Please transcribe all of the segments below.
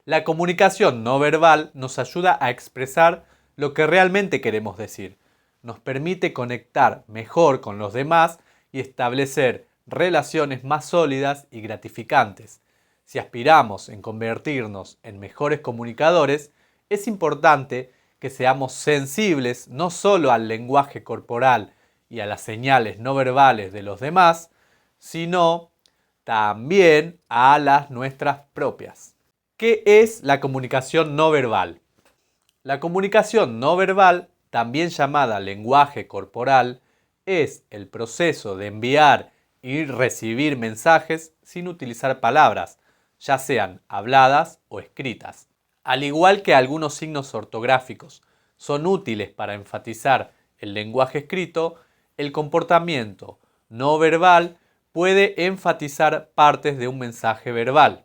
La comunicación no verbal nos ayuda a expresar lo que realmente queremos decir. Nos permite conectar mejor con los demás y establecer relaciones más sólidas y gratificantes. Si aspiramos en convertirnos en mejores comunicadores, es importante que seamos sensibles no solo al lenguaje corporal y a las señales no verbales de los demás, sino también a las nuestras propias. ¿Qué es la comunicación no verbal? La comunicación no verbal, también llamada lenguaje corporal, es el proceso de enviar y recibir mensajes sin utilizar palabras, ya sean habladas o escritas. Al igual que algunos signos ortográficos son útiles para enfatizar el lenguaje escrito, el comportamiento no verbal puede enfatizar partes de un mensaje verbal.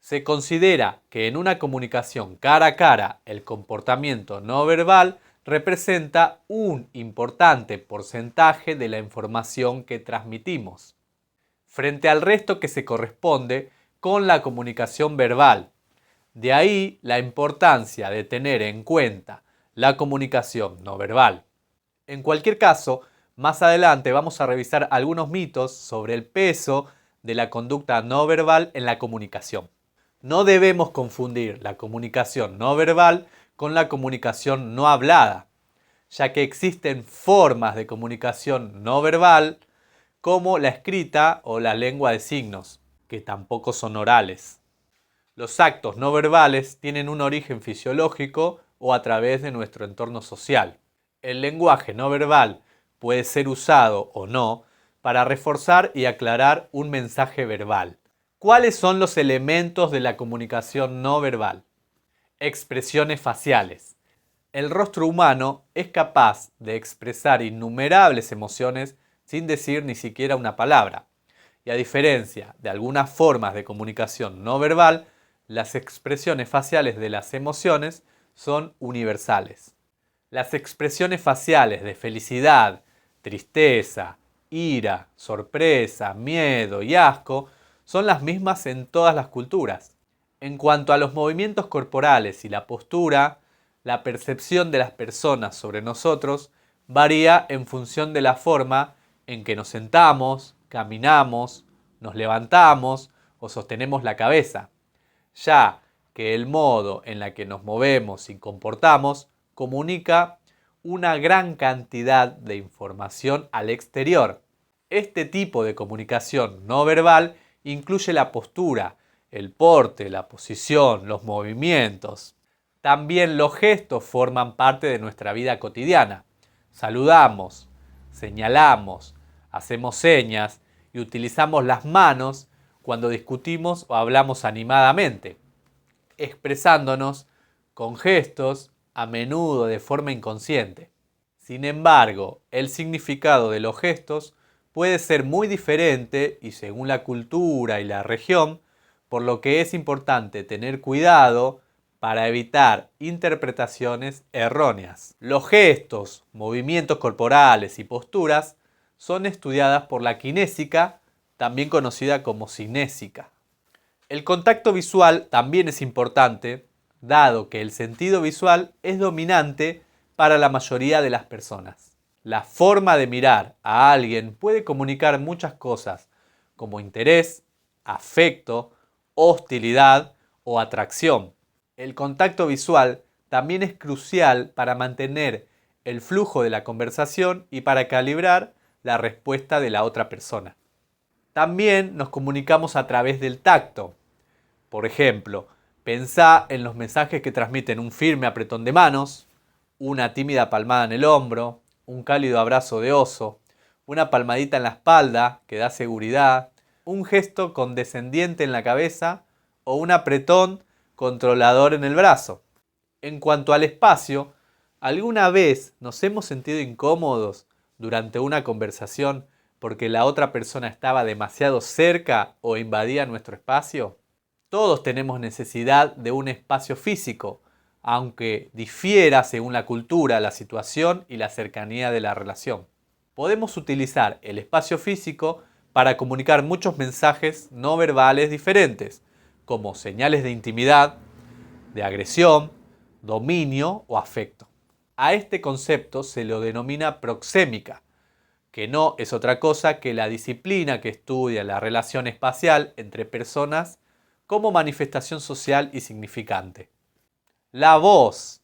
Se considera que en una comunicación cara a cara el comportamiento no verbal representa un importante porcentaje de la información que transmitimos, frente al resto que se corresponde con la comunicación verbal. De ahí la importancia de tener en cuenta la comunicación no verbal. En cualquier caso, más adelante vamos a revisar algunos mitos sobre el peso de la conducta no verbal en la comunicación. No debemos confundir la comunicación no verbal con la comunicación no hablada, ya que existen formas de comunicación no verbal como la escrita o la lengua de signos, que tampoco son orales. Los actos no verbales tienen un origen fisiológico o a través de nuestro entorno social. El lenguaje no verbal puede ser usado o no para reforzar y aclarar un mensaje verbal. ¿Cuáles son los elementos de la comunicación no verbal? Expresiones faciales. El rostro humano es capaz de expresar innumerables emociones sin decir ni siquiera una palabra. Y a diferencia de algunas formas de comunicación no verbal, las expresiones faciales de las emociones son universales. Las expresiones faciales de felicidad, tristeza, ira, sorpresa, miedo y asco son las mismas en todas las culturas. En cuanto a los movimientos corporales y la postura, la percepción de las personas sobre nosotros varía en función de la forma en que nos sentamos, caminamos, nos levantamos o sostenemos la cabeza, ya que el modo en la que nos movemos y comportamos comunica una gran cantidad de información al exterior. Este tipo de comunicación no verbal incluye la postura, el porte, la posición, los movimientos. También los gestos forman parte de nuestra vida cotidiana. Saludamos, señalamos, hacemos señas y utilizamos las manos cuando discutimos o hablamos animadamente, expresándonos con gestos, a menudo de forma inconsciente. Sin embargo, el significado de los gestos puede ser muy diferente y según la cultura y la región, por lo que es importante tener cuidado para evitar interpretaciones erróneas. Los gestos, movimientos corporales y posturas son estudiadas por la kinésica, también conocida como cinésica. El contacto visual también es importante, dado que el sentido visual es dominante para la mayoría de las personas. La forma de mirar a alguien puede comunicar muchas cosas, como interés, afecto, hostilidad o atracción. El contacto visual también es crucial para mantener el flujo de la conversación y para calibrar la respuesta de la otra persona. También nos comunicamos a través del tacto. Por ejemplo, pensá en los mensajes que transmiten un firme apretón de manos, una tímida palmada en el hombro, un cálido abrazo de oso, una palmadita en la espalda que da seguridad, un gesto condescendiente en la cabeza o un apretón controlador en el brazo. En cuanto al espacio, ¿alguna vez nos hemos sentido incómodos durante una conversación porque la otra persona estaba demasiado cerca o invadía nuestro espacio? Todos tenemos necesidad de un espacio físico, aunque difiera según la cultura, la situación y la cercanía de la relación. Podemos utilizar el espacio físico para comunicar muchos mensajes no verbales diferentes, como señales de intimidad, de agresión, dominio o afecto. A este concepto se lo denomina proxémica, que no es otra cosa que la disciplina que estudia la relación espacial entre personas como manifestación social y significante. La voz,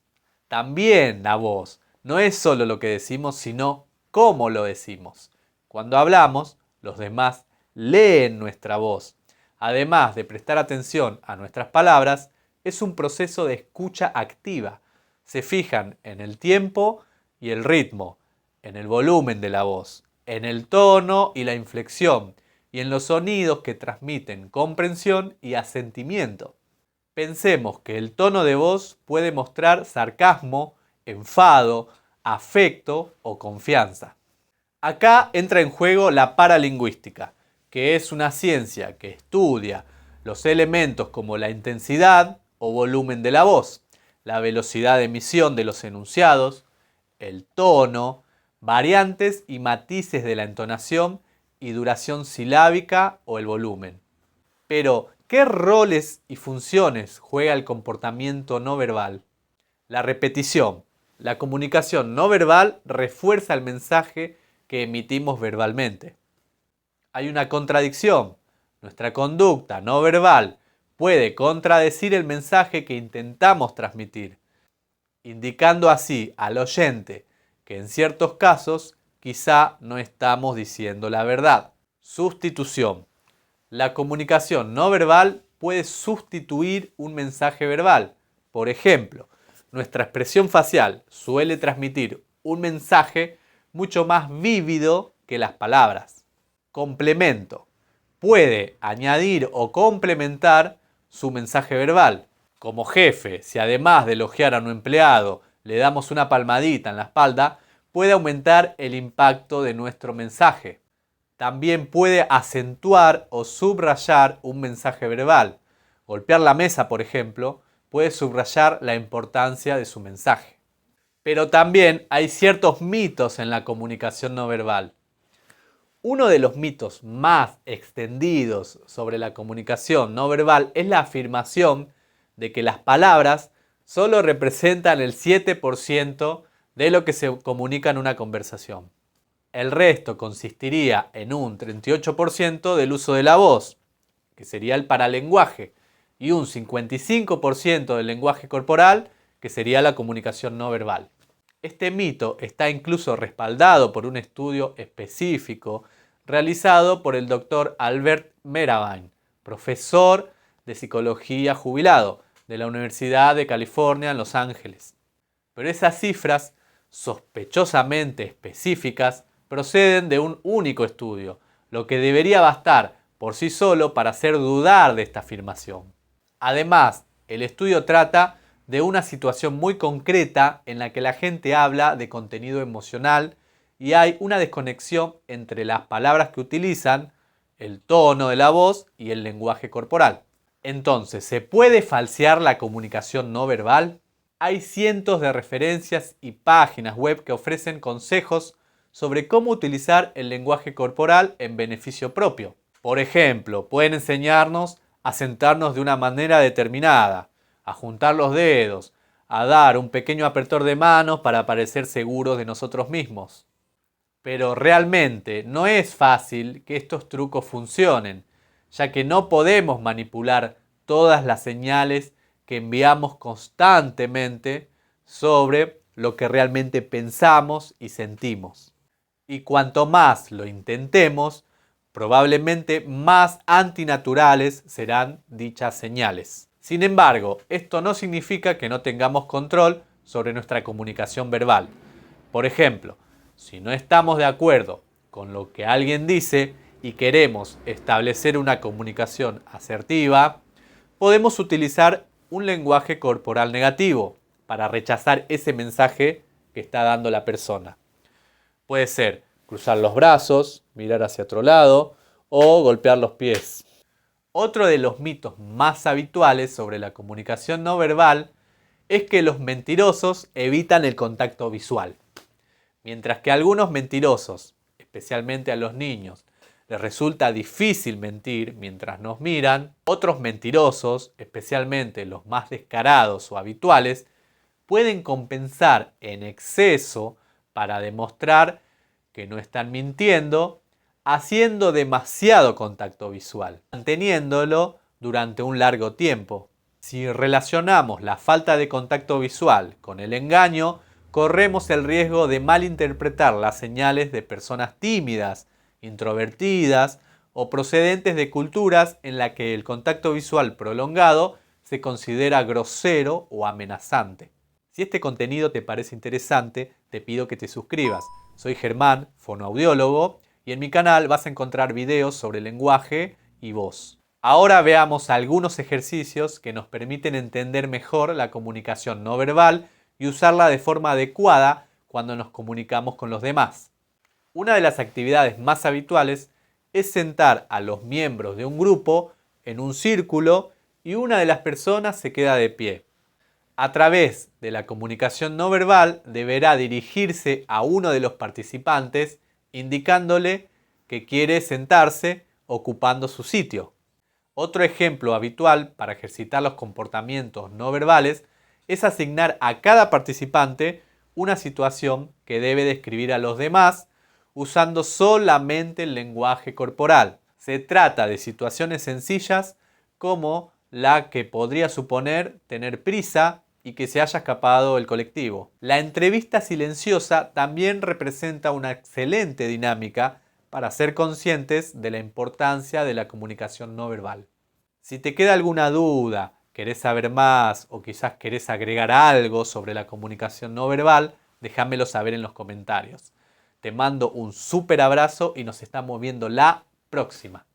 también la voz, no es solo lo que decimos, sino cómo lo decimos. Cuando hablamos, los demás leen nuestra voz. Además de prestar atención a nuestras palabras, es un proceso de escucha activa. Se fijan en el tiempo y el ritmo, en el volumen de la voz, en el tono y la inflexión, y en los sonidos que transmiten comprensión y asentimiento. Pensemos que el tono de voz puede mostrar sarcasmo, enfado, afecto o confianza. Acá entra en juego la paralingüística, que es una ciencia que estudia los elementos como la intensidad o volumen de la voz, la velocidad de emisión de los enunciados, el tono, variantes y matices de la entonación y duración silábica o el volumen. Pero, ¿qué roles y funciones juega el comportamiento no verbal? La repetición. La comunicación no verbal refuerza el mensaje que emitimos verbalmente. Hay una contradicción. Nuestra conducta no verbal puede contradecir el mensaje que intentamos transmitir, indicando así al oyente que en ciertos casos quizá no estamos diciendo la verdad. Sustitución. La comunicación no verbal puede sustituir un mensaje verbal. Por ejemplo, nuestra expresión facial suele transmitir un mensaje mucho más vívido que las palabras. Complemento. Puede añadir o complementar su mensaje verbal. Como jefe, si además de elogiar a un empleado le damos una palmadita en la espalda, puede aumentar el impacto de nuestro mensaje. También puede acentuar o subrayar un mensaje verbal. Golpear la mesa, por ejemplo, puede subrayar la importancia de su mensaje. Pero también hay ciertos mitos en la comunicación no verbal. Uno de los mitos más extendidos sobre la comunicación no verbal es la afirmación de que las palabras solo representan el 7% de lo que se comunica en una conversación. El resto consistiría en un 38% del uso de la voz, que sería el paralenguaje, y un 55% del lenguaje corporal, que sería la comunicación no verbal. Este mito está incluso respaldado por un estudio específico realizado por el doctor Albert Mehrabian, profesor de psicología jubilado de la Universidad de California en Los Ángeles. Pero esas cifras sospechosamente específicas proceden de un único estudio, lo que debería bastar por sí solo para hacer dudar de esta afirmación. Además, el estudio trata de una situación muy concreta en la que la gente habla de contenido emocional y hay una desconexión entre las palabras que utilizan, el tono de la voz y el lenguaje corporal. Entonces, ¿se puede falsear la comunicación no verbal? Hay cientos de referencias y páginas web que ofrecen consejos sobre cómo utilizar el lenguaje corporal en beneficio propio. Por ejemplo, pueden enseñarnos a sentarnos de una manera determinada, a juntar los dedos, a dar un pequeño apertor de manos para parecer seguros de nosotros mismos. Pero realmente no es fácil que estos trucos funcionen, ya que no podemos manipular todas las señales que enviamos constantemente sobre lo que realmente pensamos y sentimos. Y cuanto más lo intentemos, probablemente más antinaturales serán dichas señales. Sin embargo, esto no significa que no tengamos control sobre nuestra comunicación verbal. Por ejemplo, si no estamos de acuerdo con lo que alguien dice y queremos establecer una comunicación asertiva, podemos utilizar un lenguaje corporal negativo para rechazar ese mensaje que está dando la persona. Puede ser cruzar los brazos, mirar hacia otro lado o golpear los pies. Otro de los mitos más habituales sobre la comunicación no verbal es que los mentirosos evitan el contacto visual. Mientras que algunos mentirosos, especialmente a los niños, les resulta difícil mentir mientras nos miran, otros mentirosos, especialmente los más descarados o habituales, pueden compensar en exceso para demostrar que no están mintiendo, haciendo demasiado contacto visual, manteniéndolo durante un largo tiempo. Si relacionamos la falta de contacto visual con el engaño, corremos el riesgo de malinterpretar las señales de personas tímidas, introvertidas o procedentes de culturas en las que el contacto visual prolongado se considera grosero o amenazante. Si este contenido te parece interesante, te pido que te suscribas. Soy Germán, fonoaudiólogo, y en mi canal vas a encontrar videos sobre lenguaje y voz. Ahora veamos algunos ejercicios que nos permiten entender mejor la comunicación no verbal y usarla de forma adecuada cuando nos comunicamos con los demás. Una de las actividades más habituales es sentar a los miembros de un grupo en un círculo y una de las personas se queda de pie. A través de la comunicación no verbal deberá dirigirse a uno de los participantes indicándole que quiere sentarse ocupando su sitio. Otro ejemplo habitual para ejercitar los comportamientos no verbales es asignar a cada participante una situación que debe describir a los demás usando solamente el lenguaje corporal. Se trata de situaciones sencillas como la que podría suponer tener prisa y que se haya escapado el colectivo. La entrevista silenciosa también representa una excelente dinámica para ser conscientes de la importancia de la comunicación no verbal. Si te queda alguna duda, querés saber más o quizás querés agregar algo sobre la comunicación no verbal, déjamelo saber en los comentarios. Te mando un súper abrazo y nos estamos viendo la próxima.